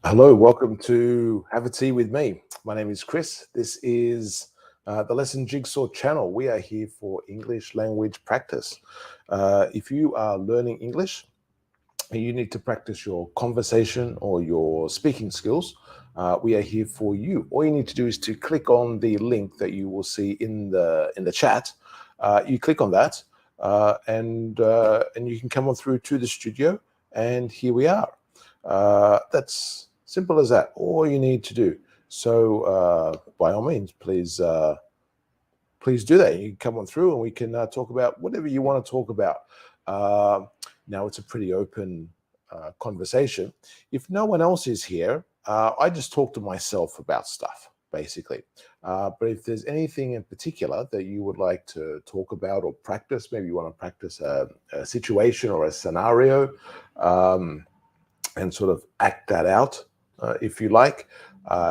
Hello, welcome to Have a Tea with me. My name is Chris. This is the Lesson Jigsaw channel. We are here for English language practice. If you are learning English and you need to practice your conversation or your speaking skills, we are here for you. All you need to do is to click on the link that you will see in the chat. You click on that, and you can come on through to the studio, and here we are. That's simple as that. All you need to do. So by all means, please do that. You can come on through, and we can talk about whatever you want to talk about. Now it's a pretty open conversation. If no one else is here, I just talk to myself about stuff, basically. But if there's anything in particular that you would like to talk about or practice, maybe you want to practice a situation or a scenario, and sort of act that out, if you like.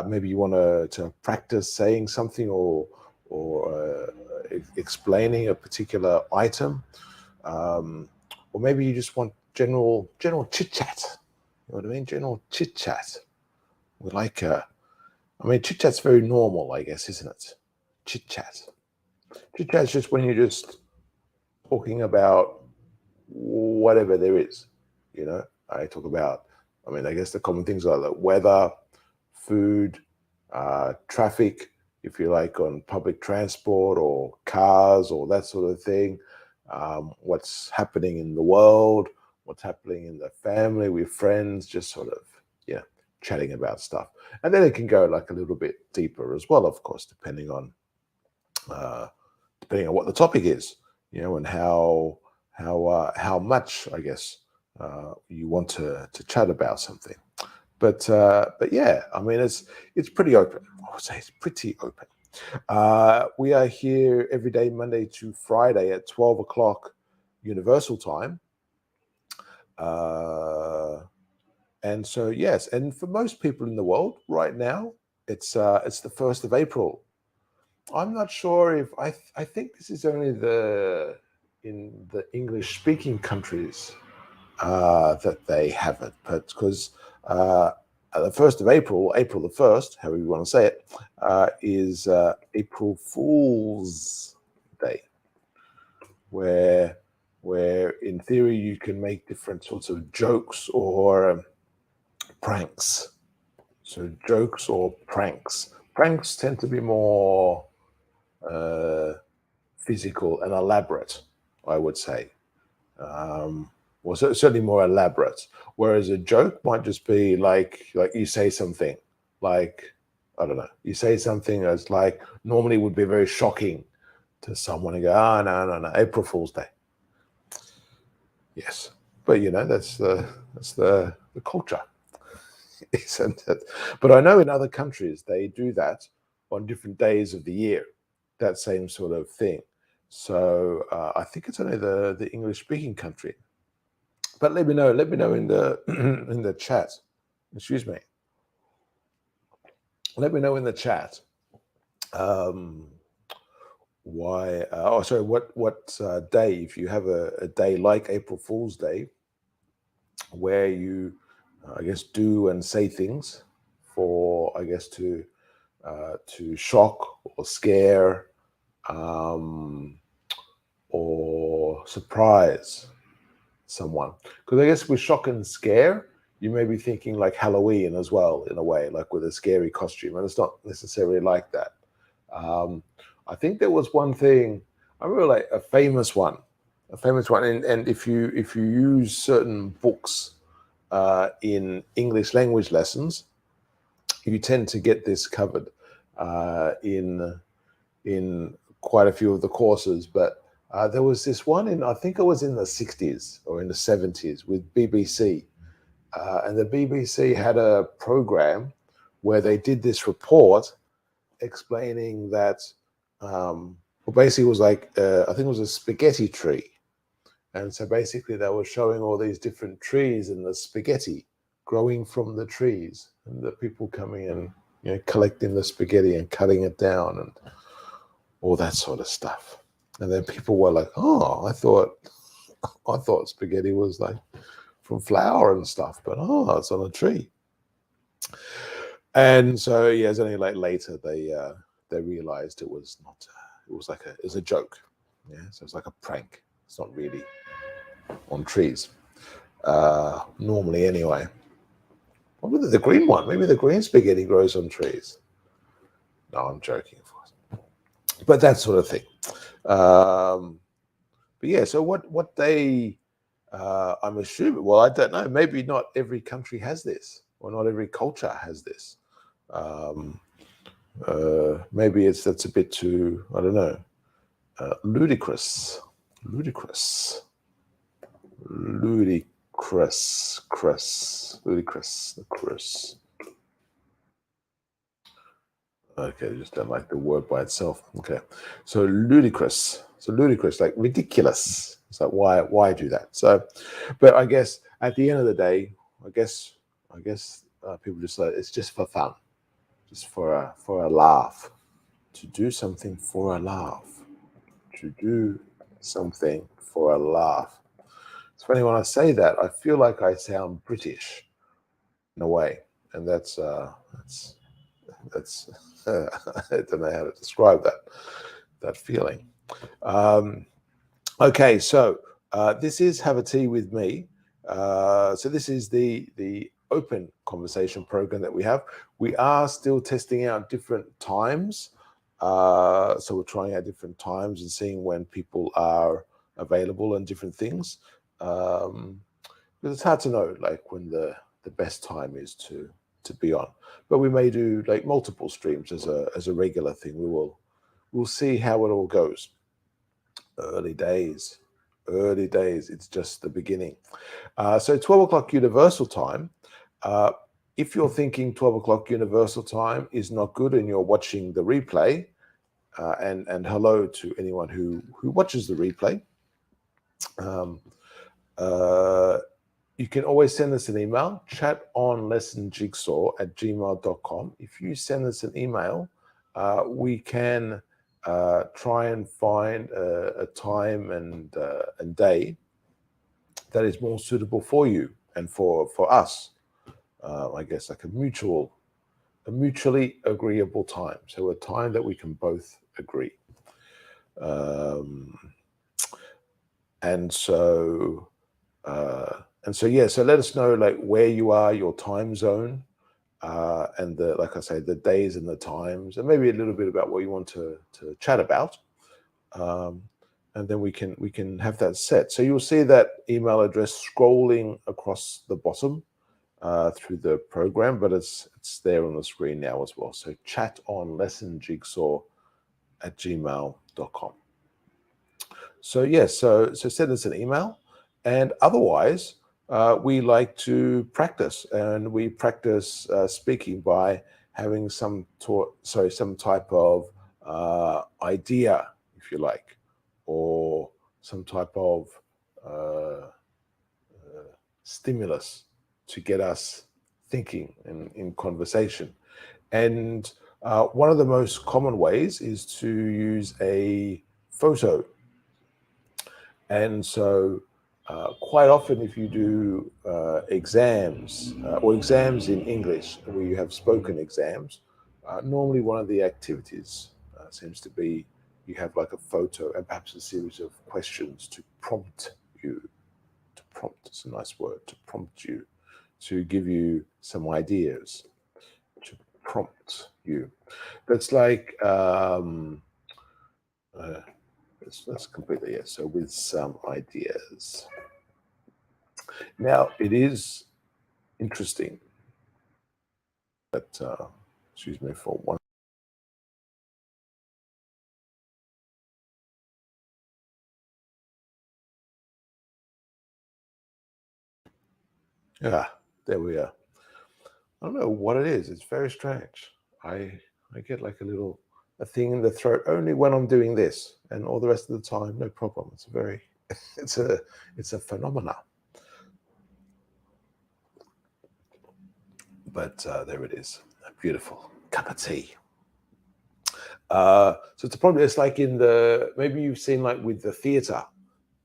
Maybe you want to practice saying something or explaining a particular item, or maybe you just want general chit chat. You know what I mean? General chit chat. We like. Chit chat's very normal, I guess, isn't it? Chit chat. Chit chat's just when you're just talking about whatever there is. You know, I talk about. I guess the common things are the weather, food, traffic, if you like, on public transport or cars or that sort of thing. What's happening in the world, what's happening in the family, with friends, just sort of, chatting about stuff. And then it can go like a little bit deeper as well, of course, depending on what the topic is, and how much, I guess, you want to chat about something. But yeah, it's pretty open. I would say it's pretty open. We are here every day, Monday to Friday at 12 o'clock Universal Time. And so, yes, and for most people in the world right now, it's the 1st of April. I'm not sure if I think this is only in the English speaking countries that they have it, but because the 1st of April, April the 1st, however you want to say it, is April Fool's Day, where in theory you can make different sorts of jokes or pranks. So jokes or pranks. Pranks tend to be more physical and elaborate, I would say. Well, certainly more elaborate. Whereas a joke might just be like you say something, like, I don't know, you say something that's like normally would be very shocking to someone and go, no, April Fool's Day. Yes, but that's the culture, isn't it? But I know in other countries they do that on different days of the year, that same sort of thing. So I think it's only the English speaking country. But let me know in the in the chat. Excuse me. Let me know in the chat why. Sorry. What day? If you have a day like April Fool's Day, where you, I guess, do and say things for, I guess, to shock or scare, or surprise someone. Because I guess with shock and scare, you may be thinking like Halloween as well, in a way, like with a scary costume, and it's not necessarily like that. I think there was one thing, I remember, like a famous one, and if you use certain books in English language lessons, you tend to get this covered in quite a few of the courses. But there was this one I think it was in the 60s or in the 70s with BBC. And the BBC had a program where they did this report explaining that, basically it was like, I think it was a spaghetti tree. And so basically they were showing all these different trees and the spaghetti growing from the trees, and the people coming and collecting the spaghetti and cutting it down and all that sort of stuff. And then people were like, oh, I thought spaghetti was like from flour and stuff, but it's on a tree. And so yeah, it's only like later they realized it was not. It was like it was a joke. Yeah, so it's like a prank. It's not really on trees. Normally, anyway. What about the green one? Maybe the green spaghetti grows on trees. No, I'm joking, of course. But that sort of thing. Um, but yeah, so what they I'm assuming. Well, I don't know. Maybe not every country has this, or not every culture has this. Um, maybe that's a bit too. I don't know. Ludicrous, ludicrous, ludicrous, ludicrous, Chris. Okay, I just don't like the word by itself. Okay, so ludicrous. So ludicrous, like ridiculous. It's like why do that? So, but I guess at the end of the day, I guess people just like it's just for fun, just for a laugh, to do something for a laugh, to do something for a laugh. It's funny when I say that, I feel like I sound British in a way, and that's I don't know how to describe that feeling. Um, okay, so this is Have a Tea with Me. So this is the open conversation program that we have. We are still testing out different times. So we're trying out different times and seeing when people are available and different things. Um, because it's hard to know like when the best time is to be on. But we may do like multiple streams as a regular thing. We'll see how it all goes. Early days, early days. It's just the beginning. So 12 o'clock Universal Time. Uh, if you're thinking 12 o'clock Universal Time is not good and you're watching the replay, and hello to anyone who watches the replay. Um, uh, you can always send us an email, chatonlessonjigsaw@gmail.com. If you send us an email, we can try and find a time and day that is more suitable for you and for us. I guess like a mutually agreeable time. So a time that we can both agree. Um, and so yeah, so let us know like where you are, your time zone, and like I say, the days and the times, and maybe a little bit about what you want to chat about. Um, and then we can have that set. So you'll see that email address scrolling across the bottom through the program, but it's there on the screen now as well. So chatonlessonjigsaw@gmail.com. So yes, so send us an email, and otherwise we like to practice, and we practice speaking by having some type of idea, if you like, or some type of uh, stimulus to get us thinking in conversation. And one of the most common ways is to use a photo. And so quite often if you do exams or exams in English where you have spoken exams, normally one of the activities seems to be you have like a photo and perhaps a series of questions to prompt you. To prompt, it's a nice word, to prompt you, to give you some ideas, to prompt you. That's like that's completely it. So with some ideas. Now it is interesting that excuse me for one. Yeah, there we are. I don't know what it is. It's very strange. I get like a thing in the throat only when I'm doing this, and all the rest of the time, no problem. It's a very it's a it's a phenomena. But there it is. A beautiful cup of tea. So it's probably it's like in the maybe you've seen like with the theater.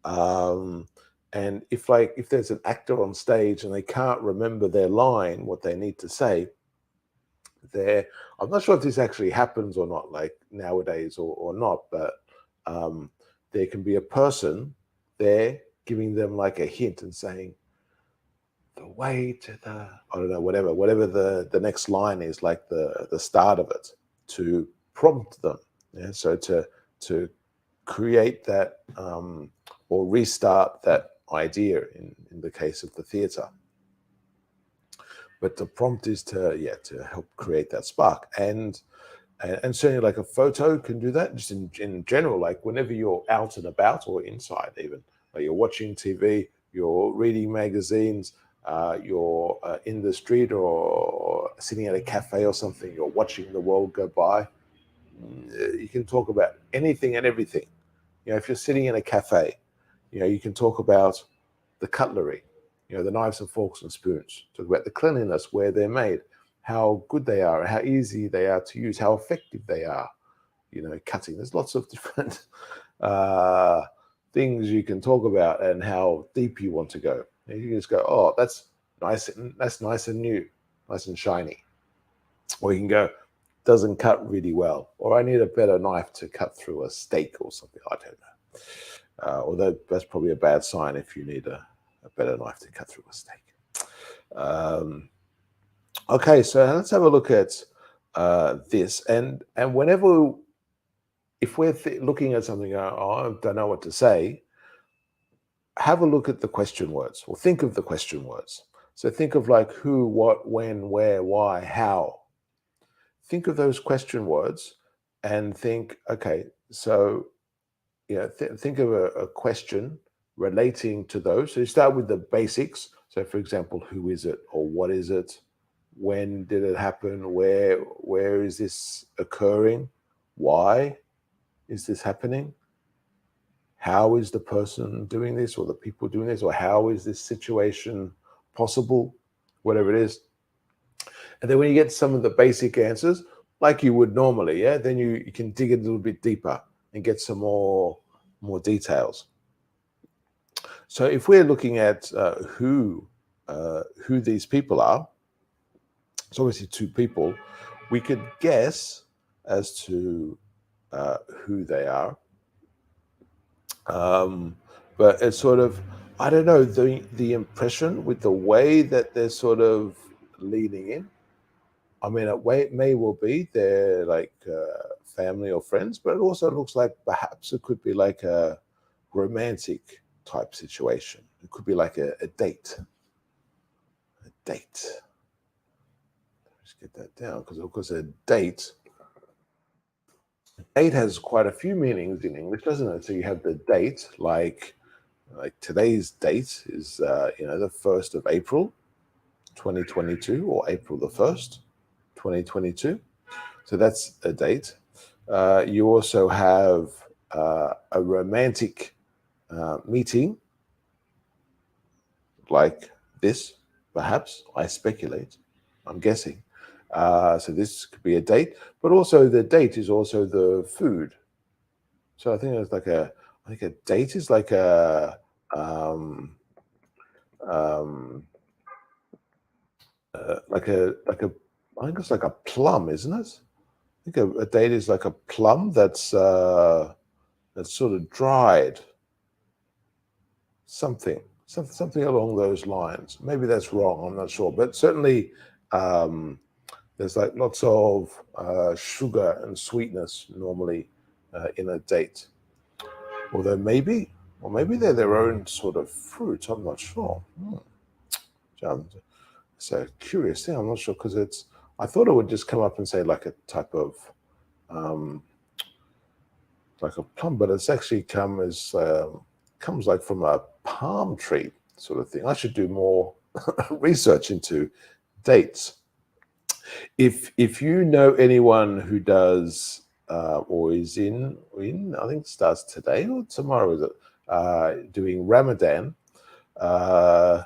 Um, and if there's an actor on stage and they can't remember their line, what they need to say, there. I'm not sure if this actually happens or not, like nowadays or not, but there can be a person there giving them like a hint and saying, the way to the, I don't know, whatever the next line is, like the start of it, to prompt them. Yeah, so to create that or restart that idea in the case of the theater. But the prompt is to help create that spark. And certainly like a photo can do that, just in general, like whenever you're out and about or inside even, like you're watching TV, you're reading magazines, you're in the street or sitting at a cafe or something, you're watching the world go by. You can talk about anything and everything. If you're sitting in a cafe, you can talk about the cutlery, the knives and forks and spoons, talk about the cleanliness, where they're made, how good they are, how easy they are to use, how effective they are, cutting. There's lots of different things you can talk about and how deep you want to go. You can just go, oh, that's nice and new, nice and shiny. Or you can go, doesn't cut really well, or I need a better knife to cut through a steak or something. I don't know. Although that's probably a bad sign if you need a better knife to cut through a steak. Okay, so let's have a look at this. And whenever, if we're looking at something, I don't know what to say, have a look at the question words, or think of the question words. So think of like who, what, when, where, why, how. Think of those question words and think, okay, so think of a question relating to those. So you start with the basics. So for example, who is it, or what is it? When did it happen? Where is this occurring? Why is this happening? How is the person doing this, or the people doing this, or how is this situation possible? Whatever it is. And then when you get some of the basic answers, like you would normally, then you can dig a little bit deeper and get some more details. So if we're looking at who these people are, it's obviously two people. We could guess as to who they are, but it's sort of, I don't know, the impression with the way that they're sort of leaning in. I mean, it may well be they're like family or friends, but it also looks like perhaps it could be like a romantic type situation. It could be like a date. A date. Let's get that down, because of course a date has quite a few meanings in English, doesn't it? So you have the date, like today's date is the 1st of April 2022, or April the 1st 2022. So that's a date. You also have a romantic meeting, like this, perhaps. I speculate. I'm guessing. So this could be a date, but also the date is also the food. So I think it's like a date is like a I think it's like a plum, isn't it? I think a date is like a plum that's sort of dried. Something along those lines. Maybe that's wrong. I'm not sure, but certainly there's like lots of sugar and sweetness normally in a date. Although maybe they're their own sort of fruit. I'm not sure. It's a curious thing. I'm not sure, because I thought it would just come up and say like a type of like a plum, but it's actually comes like from a palm tree sort of thing. I should do more research into dates. If you know anyone who does or is in, I think it starts today or tomorrow, is it, doing Ramadan, or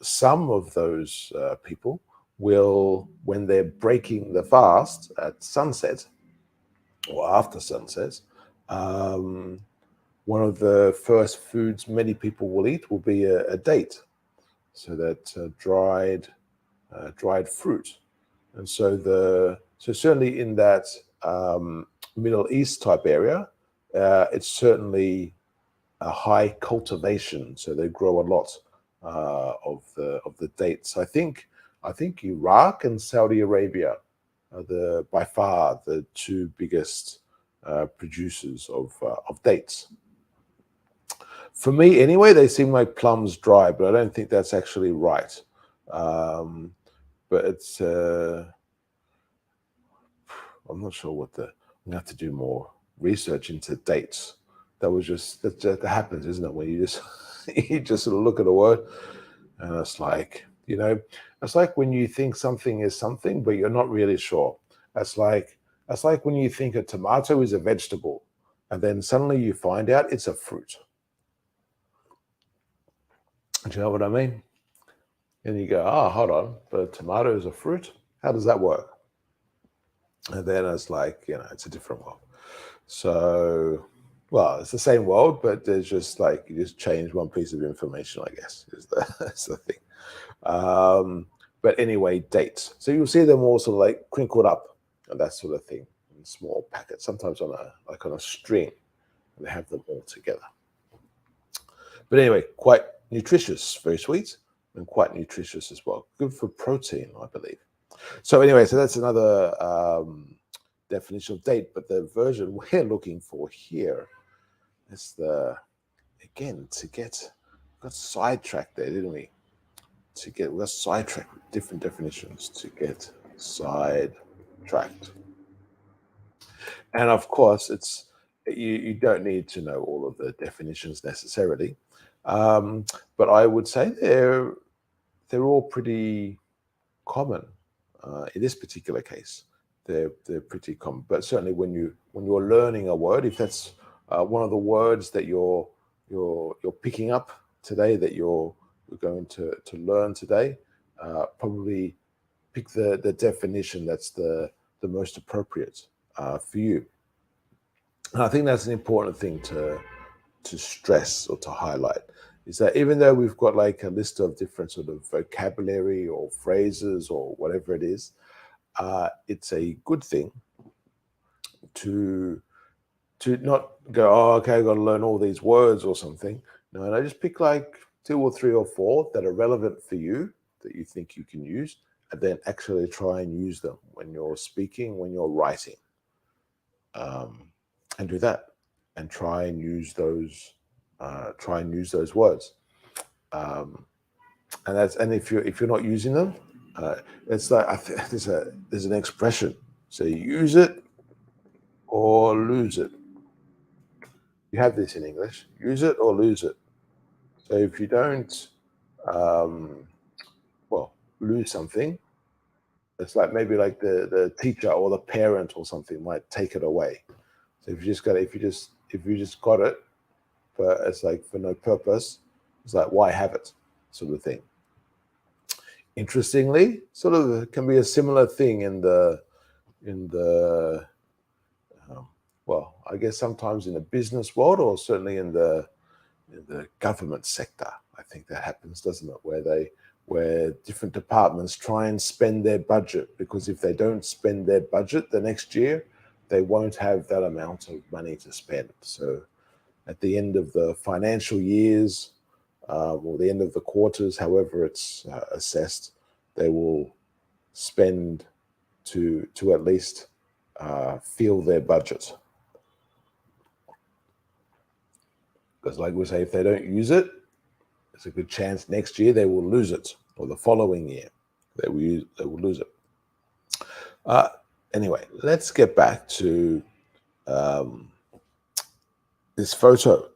some of those people will, when they're breaking the fast at sunset or after sunset, one of the first foods many people will eat will be a date. So that dried fruit. And so certainly in that Middle East type area, it's certainly a high cultivation. So they grow a lot of the dates. I think Iraq and Saudi Arabia are by far the two biggest producers of dates. For me, anyway, they seem like plums dry, but I don't think that's actually right. But it's I'm not sure what I'm gonna have to do more research into dates. That happens, isn't it? When you just you just sort of look at a word, and it's like, it's like when you think something is something, but you're not really sure. That's like when you think a tomato is a vegetable, and then suddenly you find out it's a fruit. Do you know what I mean? And you go, oh, hold on, but a tomato is a fruit? How does that work? And then it's like, it's a different world. So, well, it's the same world, but there's just like, you just change one piece of information, I guess, that's the thing. But anyway, dates. So you'll see them all sort of like crinkled up and that sort of thing in small packets, sometimes on a string, and they have them all together. But anyway, quite nutritious, very sweet, and quite nutritious as well. Good for protein, I believe. So anyway, so that's another definition of date, but the version we're looking for here is got sidetracked there, didn't we? We got sidetracked with different definitions to get sidetracked. And of course, you don't need to know all of the definitions necessarily, but I would say they're all pretty common in this particular case. They're pretty common, but certainly when you're learning a word, if that's one of the words that you're picking up today, that you're going to learn today, probably pick the definition that's the most appropriate for you. And I think that's an important thing to stress or to highlight, is that even though we've got like a list of different sort of vocabulary or phrases or whatever it is, it's a good thing to not go, oh, okay, I've got to learn all these words or something. No, and I just pick like 2 or 3 or 4 that are relevant for you, that you think you can use, and then actually try and use them when you're speaking, when you're writing, and do that, and try and use those words. And if you're not using them, it's like there's an expression. So use it or lose it. You have this in English: use it or lose it. So if you don't, lose something, it's like maybe like the teacher or the parent or something might take it away. So if you just got it, but it's like for no purpose, it's like, why have it, sort of thing. Interestingly, sort of can be a similar thing in the I guess sometimes in the business world, or certainly in the government sector. I think that happens, doesn't it? Where different departments try and spend their budget, because if they don't spend their budget the next year, they won't have that amount of money to spend. So at the end of the financial years, or the end of the quarters, however it's assessed, they will spend to at least fill their budget. Because like we say, if they don't use it, there's a good chance next year they will lose it, or the following year they will lose it. Anyway, let's get back to this photo.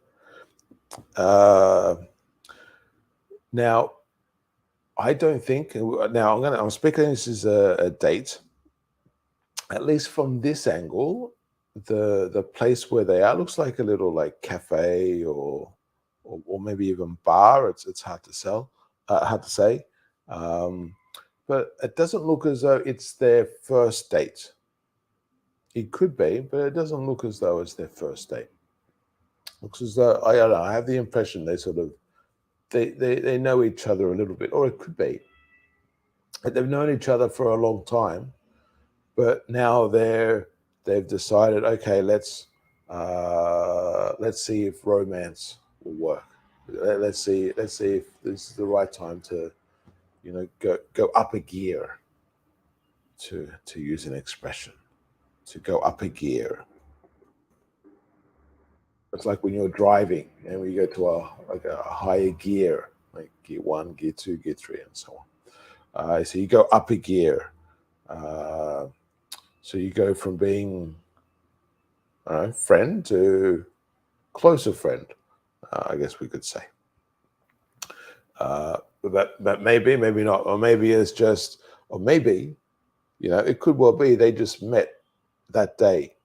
Now, I don't think. Now, I'm speaking. This is a date. At least from this angle, the place where they are looks like a little like cafe or maybe even bar. It's hard to say, but it doesn't look as though it's their first date. It could be, but it doesn't look as though it's their first date. Looks as though I don't know. I have the impression they sort of they know each other a little bit, or it could be. They've known each other for a long time, but now they've decided, okay, let's see if romance will work. Let's see if this is the right time to, go up a gear, to use an expression, to go up a gear. It's like when you're driving and we go to a higher gear, like gear 1, gear 2, gear 3, and so on. So you go up a gear. So you go from being friend to closer friend, I guess we could say. But maybe not, or maybe it's just, or maybe, it could well be they just met that day,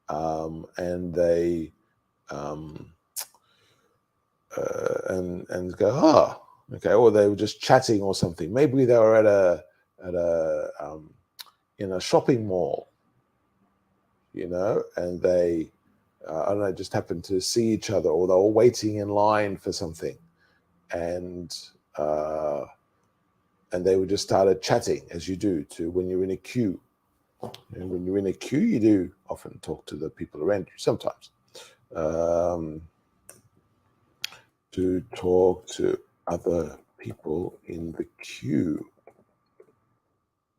and they and go, okay, or they were just chatting or something. Maybe they were in a shopping mall, and they I don't know, just happened to see each other, or they were waiting in line for something, and they would just started chatting, as you do to when you're in a queue. And when you're in a queue, you do often talk to the people around you sometimes. To talk to other people in the queue,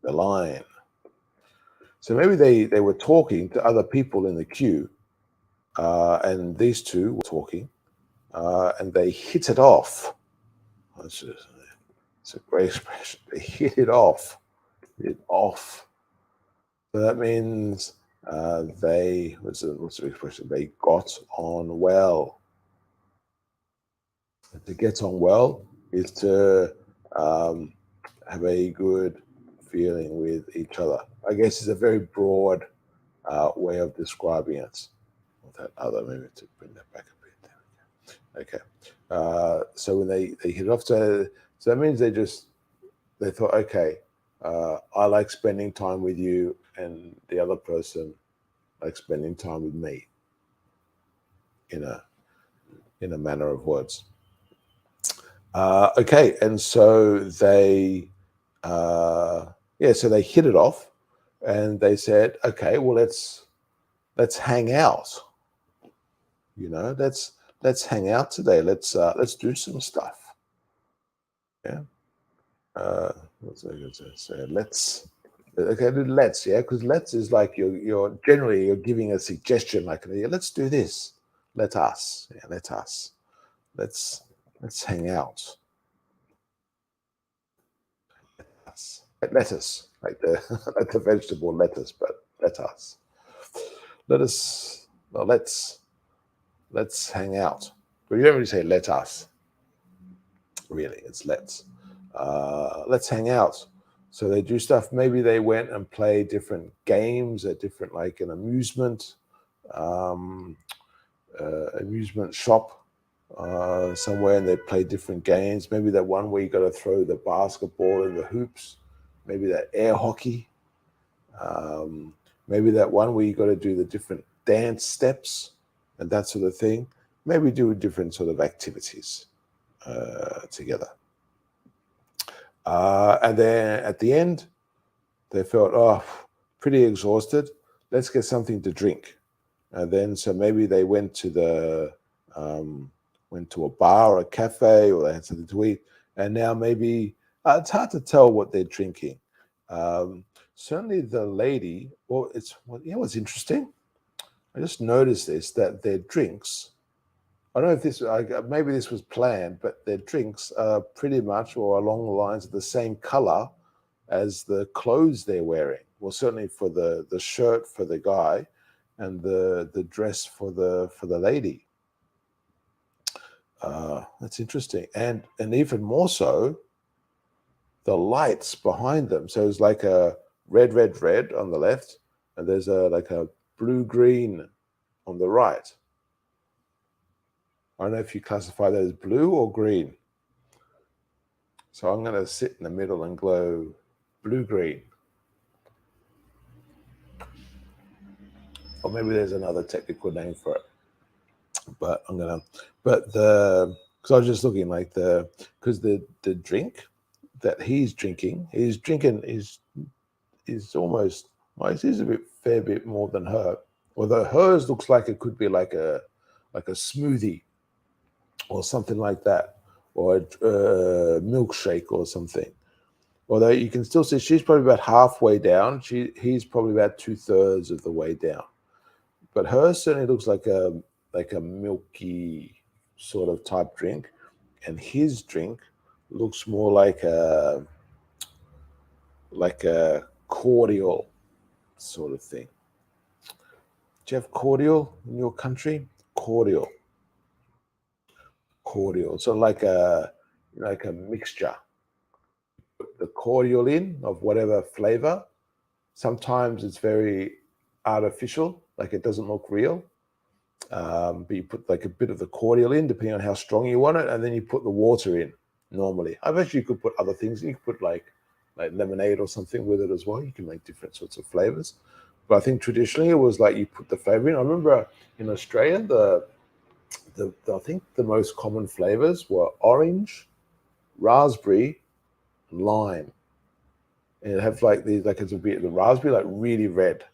the line. So maybe they were talking to other people in the queue, and these two were talking, and they hit it off. It's a great expression. They hit it off. Hit it off. So that means what's the expression? They got on well. To get on well is to have a good feeling with each other. I guess it's a very broad way of describing it. That other, maybe to bring that back a bit. There we go. Okay. So when they hit it off, so that means they thought, okay, I like spending time with you, and the other person likes spending time with me. In a manner of words. Okay, and so they so they hit it off, and they said, okay, well let's hang out. Let's hang out today. Let's do some stuff. Yeah. What's I going to say? Let's. Okay, let's, yeah, because let's is like you're generally giving a suggestion, like, yeah, let's do this. Let us, yeah, let us. Let's hang out. Lettuce, like the like the vegetable lettuce, but let us. Well, let's hang out. But you don't really say let us. Really, it's let's hang out. So they do stuff. Maybe they went and played different games at different, like an amusement shop somewhere, and they play different games. Maybe that one where you got to throw the basketball in the hoops. Maybe that air hockey. Maybe that one where you got to do the different dance steps and that sort of thing. Maybe do different sort of activities together. And then at the end, they felt, pretty exhausted. Let's get something to drink. And then, so maybe they went to a bar or a cafe, or they had something to eat. And now maybe it's hard to tell what they're drinking. Certainly the lady, what's interesting? I just noticed that their drinks, I don't know if this, maybe this was planned, but their drinks are pretty much or along the lines of the same color as the clothes they're wearing. Well, certainly for the shirt for the guy, and the dress for the lady. That's interesting, and even more so, the lights behind them. So it's like a red on the left, and there's a blue-green on the right. I don't know if you classify that as blue or green. So I'm going to sit in the middle and glow blue-green. Or maybe there's another technical name for it. But because I was just looking, like because the drink, that he's drinking is almost, well, it is a fair bit more than her. Although hers looks like it could be like a smoothie or something like that, or a milkshake or something. Although you can still see she's probably about halfway down. He's probably about 2/3 of the way down. But hers certainly looks like a milky sort of type drink, and his drink looks more like a cordial sort of thing. Do you have cordial in your country? Cordial. So like a mixture. Put the cordial in of whatever flavor. Sometimes it's very artificial, like it doesn't look real. But you put like a bit of the cordial in, depending on how strong you want it, and then you put the water in. Normally, I bet you could put other things. You could put like lemonade or something with it as well. You can make different sorts of flavors. But I think traditionally it was like you put the flavor in. I remember in Australia, I think the most common flavors were orange, raspberry, lime. And it'd have like these, like it's a bit the raspberry like really red,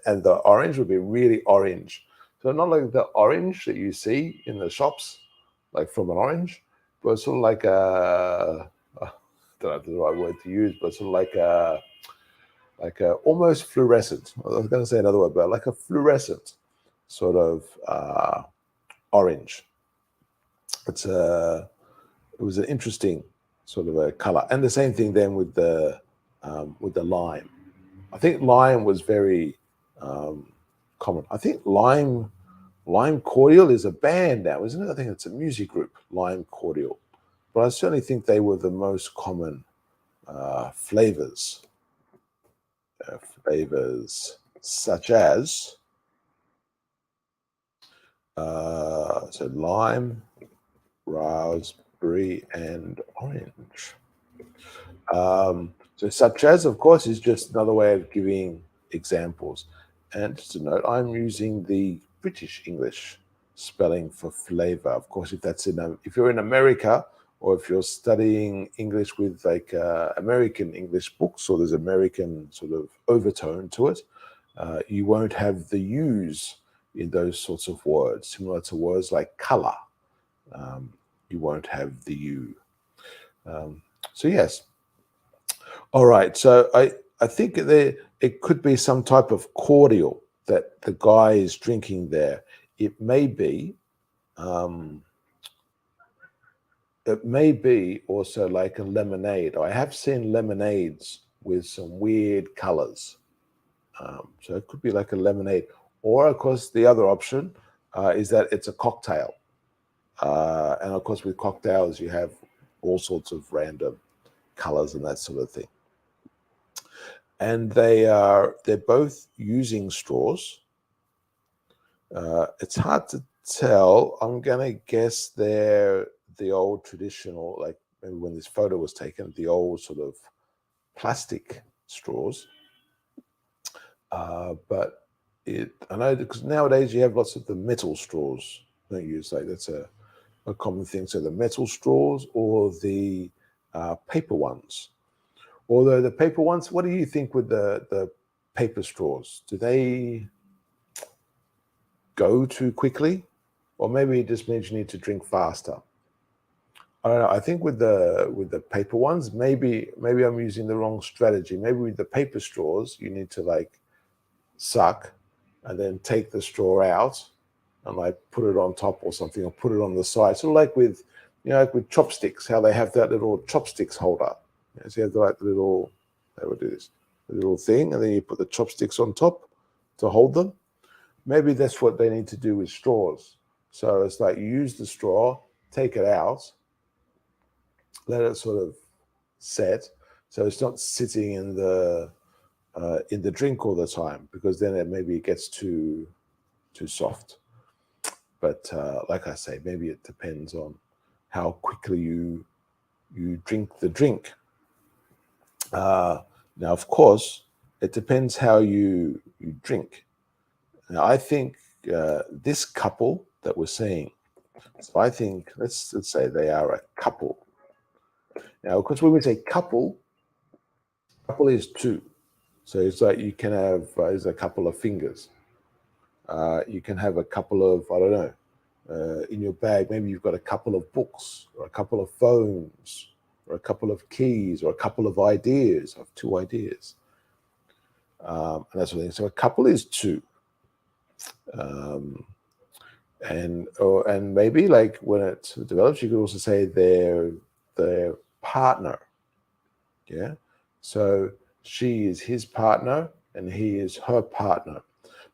and the orange would be really orange. So not like the orange that you see in the shops, like from an orange, but sort of like I don't know if the right word to use, but sort of like a almost fluorescent. I was going to say another word, but like a fluorescent sort of orange. It was an interesting sort of a color, and the same thing then with the lime. I think lime was very common. I think Lime Cordial is a band now, isn't it? I think it's a music group, Lime Cordial. But I certainly think they were the most common flavors. Flavors such as so lime, raspberry, and orange. So such as, of course, is just another way of giving examples. And just a note, I'm using the British English spelling for flavor. Of course, if you're in America, or if you're studying English with like American English books, or there's American sort of overtone to it, you won't have the U's in those sorts of words. Similar to words like color, you won't have the U. So yes. All right. So I think it could be some type of cordial that the guy is drinking there. It may be also like a lemonade. I have seen lemonades with some weird colors. So it could be like a lemonade. Or, of course, the other option is that it's a cocktail. And, of course, with cocktails, you have all sorts of random colors and that sort of thing. And they're both using straws. It's hard to tell. I'm going to guess they're the old traditional, like maybe when this photo was taken, the old sort of plastic straws. But I know because nowadays you have lots of the metal straws, don't you? So that's a common thing. So the metal straws or the paper ones. Although the paper ones, what do you think with the paper straws? Do they go too quickly? Or maybe it just means you need to drink faster. I don't know. I think with the paper ones, maybe I'm using the wrong strategy. Maybe with the paper straws, you need to like suck and then take the straw out and like put it on top or something, or put it on the side. Sort of like with, like with chopsticks, how they have that little chopsticks holder. So you have like the little, they would do this, the little thing, and then you put the chopsticks on top to hold them. Maybe that's what they need to do with straws. So it's like you use the straw, take it out, let it sort of set, so it's not sitting in the drink all the time, because then it gets too soft. But like I say, maybe it depends on how quickly you drink the drink. Now, of course, it depends how you drink. Now, I think this couple that we're seeing, so I think let's say they are a couple. Now, because when we say couple is two. So it's like you can have is a couple of fingers. You can have a couple of, I don't know, in your bag, maybe you've got a couple of books or a couple of phones or a couple of keys or a couple of ideas. I have two ideas. And that sort of thing. So a couple is two. And maybe like when it develops, you could also say their partner. Yeah. So she is his partner and he is her partner.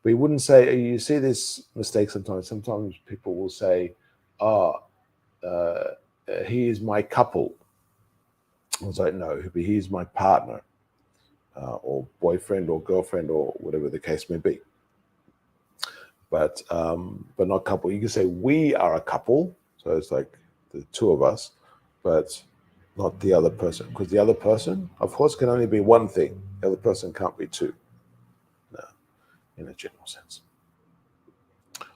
But you wouldn't say, you see this mistake sometimes. Sometimes people will say, he is my couple. I was like, no, he is my partner, or boyfriend or girlfriend or whatever the case may be. But not couple. You can say we are a couple. So it's like the two of us, but not the other person. Because the other person, of course, can only be one thing. The other person can't be two. No, in a general sense.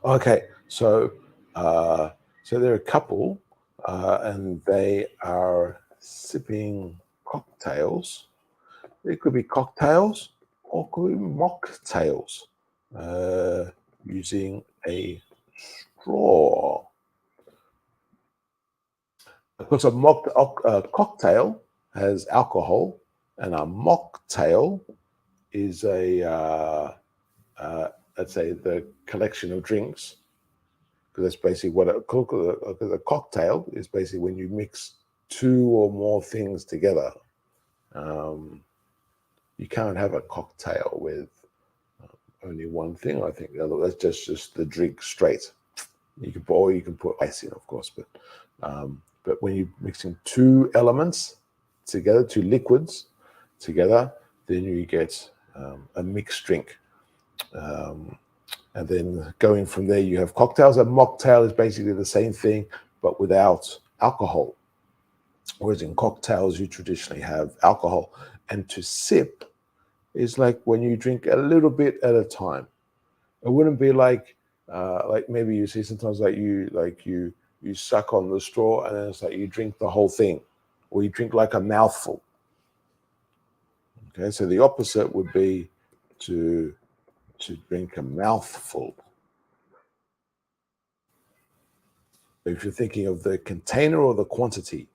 Okay, so they're a couple, and they are sipping cocktails. It could be cocktails or it could be mocktails, using a straw. Because a cocktail has alcohol, and a mocktail is let's say the collection of drinks, because that's basically what a cocktail is. Basically when you mix two or more things together. You can't have a cocktail with only one thing. I think that's just the drink straight. You can put ice in, of course, but when you're mixing two elements together, two liquids together, then you get a mixed drink. And then going from there, you have cocktails. A mocktail is basically the same thing, but without alcohol. Whereas in cocktails, you traditionally have alcohol. And to sip is like when you drink a little bit at a time. It wouldn't be like maybe you see sometimes you suck on the straw and then it's like you drink the whole thing, or you drink like a mouthful. Okay, so the opposite would be to drink a mouthful. If you're thinking of the container or the quantity,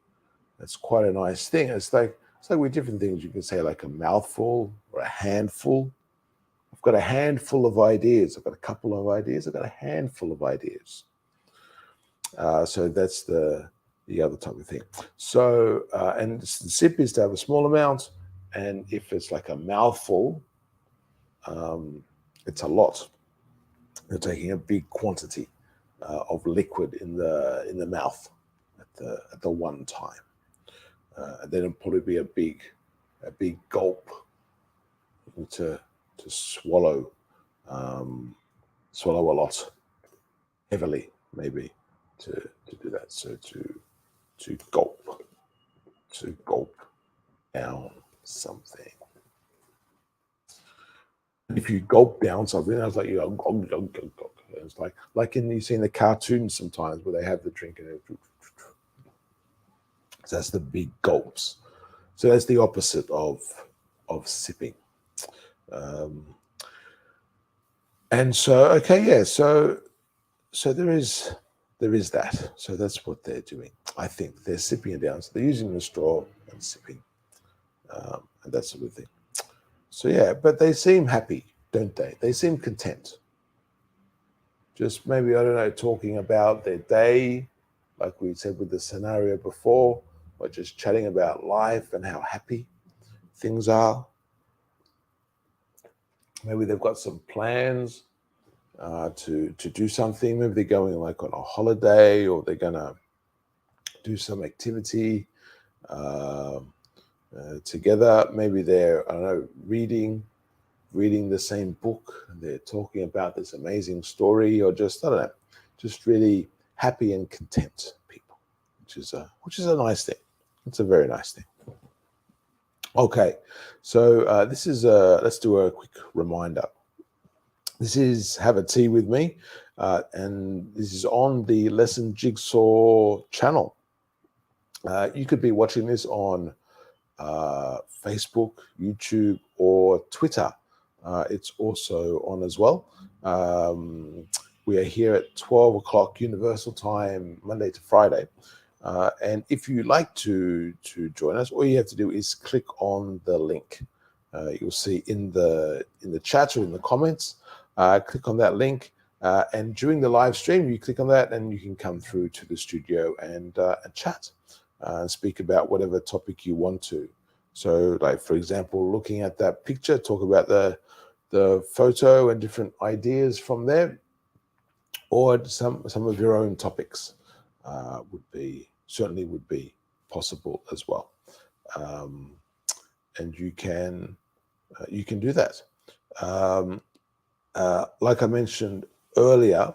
that's quite a nice thing. It's like with different things. You can say like a mouthful or a handful. I've got a handful of ideas. I've got a couple of ideas. I've got a handful of ideas. So that's the other type of thing. So and the sip is to have a small amount, and if it's like a mouthful, it's a lot. You're taking a big quantity of liquid in the mouth at the one time. And then it'll probably be a big gulp to swallow a lot heavily, maybe to do that. So to gulp down something. If you gulp down something, that's like you go. It's like you see in the cartoons sometimes where they have the drink and so that's the big gulps. So that's the opposite of sipping. And so okay, yeah. So there is that. So that's what they're doing. I think they're sipping it down. So they're using the straw and sipping, and that sort of thing. So yeah, but they seem happy, don't they? They seem content. Just maybe, I don't know, talking about their day, like we said with the scenario before, or just chatting about life and how happy things are. Maybe they've got some plans to do something. Maybe they're going like on a holiday, or they're gonna do some activity together. Maybe they're, I don't know, reading the same book. They're talking about this amazing story, or just, I don't know, just really happy and content people, which is a nice thing. It's a very nice thing. Okay, so this is let's do a quick reminder. This is Have a Tea with Me, and this is on the Lesson Jigsaw channel. You could be watching this on Facebook, YouTube, or Twitter. It's also on as well. We are here at 12 o'clock Universal Time, Monday to Friday. And if you like to join us, all you have to do is click on the link. You'll see in the chat or in the comments. Click on that link, and during the live stream, you click on that, and you can come through to the studio and chat and speak about whatever topic you want to. So, like for example, looking at that picture, talk about the photo and different ideas from there, or some of your own topics would be possible as well. And you can do that. Like I mentioned earlier,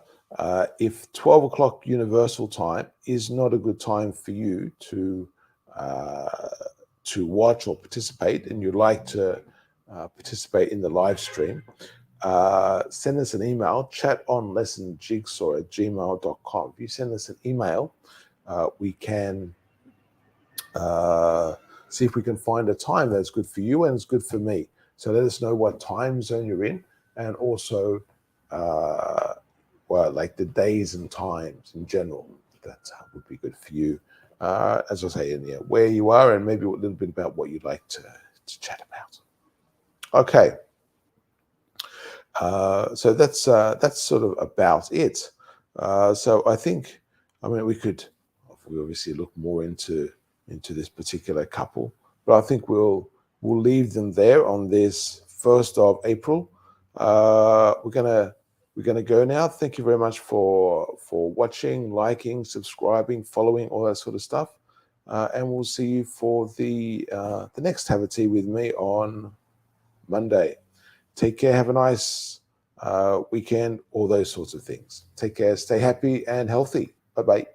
if 12 o'clock Universal Time is not a good time for you to watch or participate, and you'd like to participate in the live stream, send us an email, chatonlessonjigsaw@gmail.com. If you send us an email, we can see if we can find a time that's good for you and it's good for me. So let us know what time zone you're in, and also like the days and times in general that would be good for you. As I say, where you are, and maybe a little bit about what you'd like to chat about. Okay. So that's sort of about it. So I think, we obviously look more into this particular couple, but I think we'll leave them there on this 1st of April. We're gonna go now. Thank you very much for watching, liking, subscribing, following, all that sort of stuff. And we'll see you for the next Have a Tea with me on Monday. Take care. Have a nice weekend. All those sorts of things. Take care. Stay happy and healthy. Bye-bye.